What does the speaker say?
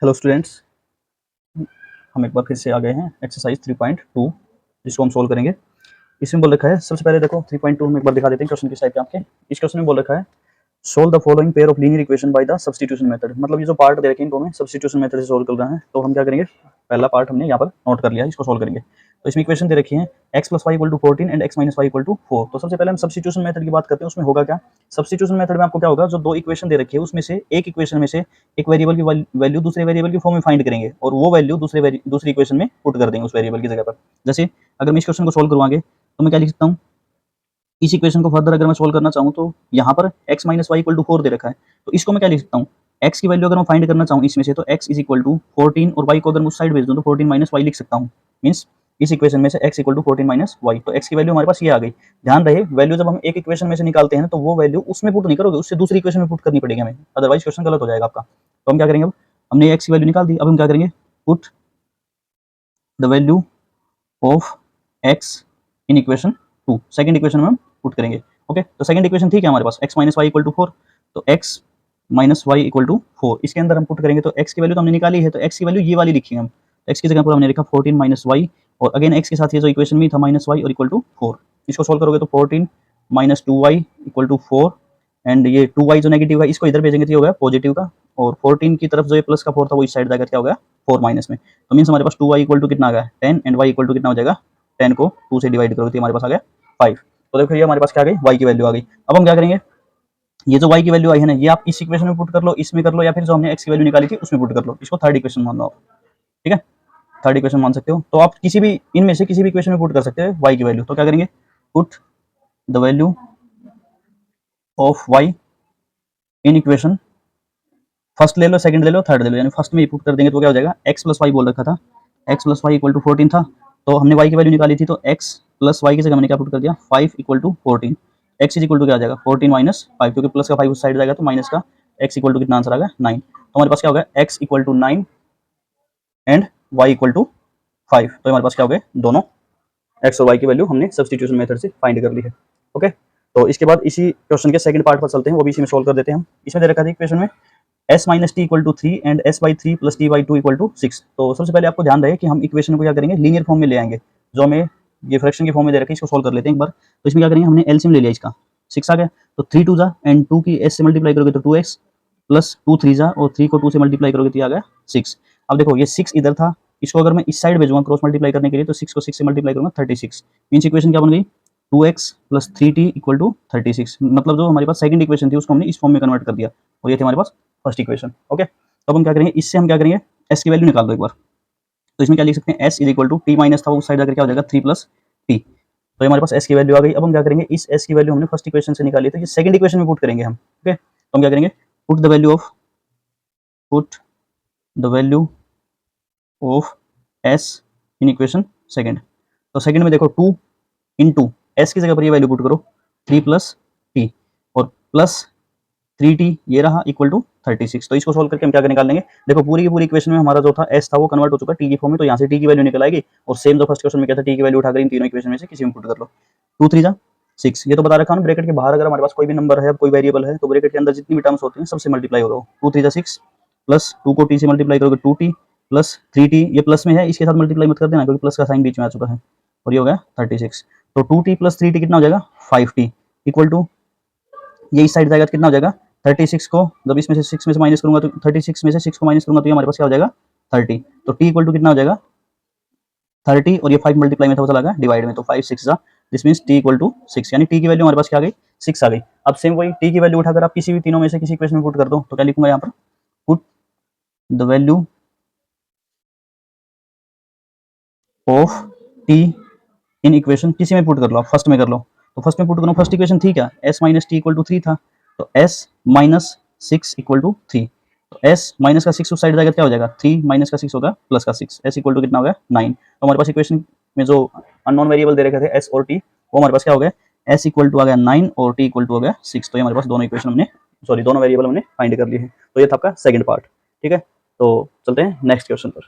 Hello students, हम एक बार फिर से आ गए हैं एक्सरसाइज 3.2 जिसको हम सोल्व करेंगे। इसमें बोल रखा है, सबसे पहले देखो 3.2 में एक बार दिखा देते हैं क्वेश्चन किस टाइप के आपके। इस क्वेश्चन में बोल रखा है solve the following pair of linear equation by the substitution method. मतलब ये जो पार्ट दे रखे हैं इनको हमें सब्स्टिट्यूशन मेथड से सोल्व कर रहे हैं। तो हम क्या करेंगे, पहला पार्ट हमने यहाँ पर नोट कर लिया है, इसको सोल्व करेंगे। तो इसमें इक्वेशन दे रखी है x + y = 14 and x - y = 4। तो सबसे पहले हम सब्स्टिट्यूशन मेथड की बात करते हैं। उसमें होगा क्या, सब्स्टिट्यूशन मेथड में आपको क्या होगा, जो दो इक्वेशन दे रखी है उसमें से एक इक्वेशन में से एक वेरिएबल की वैल्यू दूसरे वेरिएबल की फॉर्म में फाइंड करेंगे और वो वैल्यू दूसरी इक्वेशन में पुट कर देंगे उस वेरिएबल की जगह पर। जैसे अगर मैं इस क्वेश्चन को सोल्व करूँ आगे, तो मैं क्या लिख सकता हूँ, इस इक्वेशन को फर्दर अगर मैं सोल्व करना चाहूँ तो यहाँ पर x - y = 4 दे रखा है। तो इसको मैं क्या लिख सकता हूँ, x की वैल्यू अगर मैं फाइंड करना चाहूँ इसमें से, तो x = 14 और y को अगर मैं उस साइड भेज दूँ तो 14 - y लिख सकता हूँ। मींस इस इक्वेशन में से x = 14 - y, तो x की वैल्यू हमारे पास ये आ गई। ध्यान रहे, वैल्यू जब हम एक इक्वेशन में से निकालते हैं तो वो वैल्यू उसमें पुट नहीं करोगे, उससे दूसरी इक्वेशन में पुट करनी पड़ेगी हमें, अदरवाइज क्वेश्चन गलत हो जाएगा आपका। तो हम क्या करेंगे, अब हमने x की वैल्यू निकाल दी, अब हम क्या करेंगे, put the value of x in equation 2, second equation में हम पुट करेंगे। ओके, तो सेकंड इक्वेशन ठीक है हमारे पास, x - y = 4, तो x - y = 4 इसके अंदर हम पुट करेंगे। तो x की वैल्यू तो हमने निकाली है, तो x की वैल्यू ये वाली लिखी है हम। x की जगह पर हमने लिखा 14 - y और अगेन x के साथ ये जो इक्वेशन में था -y और इक्वल टू 4। इसको सोल्व करोगे तो 14 - 2y = 4 एंड ये 2y जो नेगेटिव है इसको इधर भेजेंगे तो ये हो गया पॉजिटिव का, और 14 की तरफ जो ये प्लस का 4 था वो इस साइड जाकर क्या हो गया 4 माइनस में। तो मींस हमारे पास 2y = कितना आ गया 10 एंड y = कितना हो जाएगा 10 को 2 से डिवाइड करोगे तो हमारे पास आ गया 5। तो देखो ये हमारे पास क्या आ गई, y की वैल्यू आ गई। अब हम क्या करेंगे, ये जो y की वैल्यू आई है ना, ये आप इस इक्वेशन में पुट कर लो, इसमें कर लो, या फिर जो हमने x की वैल्यू निकाली थी उसमें पुट कर लो। इसको थर्ड इक्वेशन मान लो आप, ठीक है, थर्ड इक्वेशन मान सकते हो। तो आप किसी भी इनमें से किसी भी इक्वेशन में पुट कर सकते हैं y की वैल्यू। तो क्या करेंगे, put the value of y in equation, first ले लो, सेकंड ले लो, थर्ड ले लो, यानी फर्स्ट में पुट कर देंगे तो क्या हो जाएगा, x + y बोल रखा था, x + y = 14 था, तो हमने y की वैल्यू निकाली थी, तो x + y की जगह हमने क्या पुट कर दिया 5 = 14। x = क्या आ जाएगा 14 - 5, क्योंकि प्लस का 5 उस साइड जाएगा तो माइनस का x = कितना आंसर आ गया 9। तो हमारे पास क्या हो गया, x = 9 एंड y = 5। तो हमारे पास क्या हो गए, दोनों x और y की वैल्यू हमने सब्स्टिट्यूशन मेथड से फाइंड कर ली है। ओके, तो इसके बाद इसी क्वेश्चन के सेकंड पार्ट पर चलते हैं, वो भी इसी में सोल्व कर देते हैं हम। इसमें दे रखा था इक्वेशन में s - t = 3 and s/3 + t/2 = 6। तो सबसे पहले आपको ध्यान रहे कि हम इक्वेशन को क्या करेंगे, लीनियर फॉर्म में ले आएंगे। जो हमें ये फ्रैक्शन की फॉर्म में दे रखी है इसको सोल्व कर लेते हैं एक बार। तो इसमें क्या करेंगे, हमने एलसीएम ले लिया इसका, 6 आ गया, तो 3 2 जा एंड 2 की s से मल्टीप्लाई करोगे तो 2x प्लस 2 3 जा और 3 को 2 से मल्टीप्लाई करोगे तो ये आ गया 6। अब देखो ये 6 इधर था, इसको अगर मैं इस साइड भेजूंगा क्रॉस मल्टीप्लाई करने के लिए, तो 6 को 6 से मल्टीप्लाई करूंगा 36। मींस इक्वेशन क्या बन गई, 2x + 3t = 36। मतलब जो हमारे पास सेकंड इक्वेशन थी उसको हमने इस फॉर्म में कन्वर्ट कर दिया और ये थी हमारे पास फर्स्ट इक्वेशन। ओके, तो अब हम क्या करेंगे, इससे हम क्या करेंगे, s की वैल्यू निकाल दो एक बार। तो इसमें क्या लिख सकते हैं, s = t माइनस था वो उस साइड जाकर क्या हो जाएगा 3 + t। तो हमारे पास s की वैल्यू आ गई। अब हम क्या करेंगे, इस s की वैल्यू हमने फर्स्ट इक्वेशन से निकाली, तो ये सेकंड इक्वेशन में पुट करेंगे हम। ओके, तो हम क्या करेंगे, put the value of s in equation second. तो सेकंड में देखो 2 * s की जगह पर ये वैल्यू पुट करो 3 + t और प्लस 3t ये रहा = 36। तो इसको सोल्व करके हम क्या निकाल लेंगे, देखो पूरी की पूरी इक्वेशन में हमारा जो था s था वो कन्वर्ट हो चुका t की फॉर्म में, तो यहाँ से t की वैल्यू निकल आएगी और सेम जो फर्स्ट क्वेश्चन में क्या था, t की वैल्यू उठाकर इन तीनों इक्वेशन में से किसी में पुट कर लो। 2 3 जा 6, ये तो बता रखा हूं, ब्रैकेट के बाहर अगर हमारे पास कोई भी नंबर है, कोई वेरिएबल है, तो ब्रैकेट के अंदर जितनी भी टर्म्स होती हैं सबसे मल्टीप्लाई होगा। 2 3 जा 6 प्लस 2 को t से मल्टीप्लाई करोगे 2t प्लस 3t, ये प्लस में है इसके साथ मल्टीप्लाई मत कर देना क्योंकि प्लस का साइन बीच में आ चुका है, और ये हो गया 36। तो 2t + 3t कितना हो जाएगा 5t = ये इस साइड जाएगा तो कितना हो जाएगा 36 को जब इसमें से 6 में से माइनस करूंगा तो 36 में से 6 को माइनस करूंगा तो ये हमारे पास क्या हो जाएगा 30। तो t = कितना हो जाएगा 30 और ये 5 मल्टीप्लाई में था वो चला गया डिवाइड में, तो 5 6 जा, दिस मींस t = 6, यानी t की वैल्यू हमारे पास क्या आ गई 6 आ गई। अब सेम वही t की वैल्यू उठाकर आप किसी भी तीनों में से किसी इक्वेशन में पुट कर दो, तो क्या लिखूंगा यहाँ पर, put the value of t in equation, किसी में पुट कर लो आप, फर्स्ट में कर लो। तो फर्स्ट में पुट करो, फर्स्ट इक्वेशन थी क्या, s - t = 3 था, तो s - 6 = 3। तो s माइनस का 6 उस साइड जाएगा क्या हो जाएगा 3 माइनस का 6 होगा प्लस का 6, s = कितना हो गया 9। तो हमारे पास इक्वेशन में जो अननोन वेरिएबल दे रखे थे s और t, वो हमारे पास क्या हो गया, s = आ गया 9 और t = हो गया 6। तो ये हमारे पास दोनों इक्वेशन हमने, सॉरी दोनों वेरिएबल हमने फाइंड कर लिए हैं। तो ये था आपका सेकंड पार्ट। ठीक है, तो चलते हैं नेक्स्ट क्वेश्चन पर।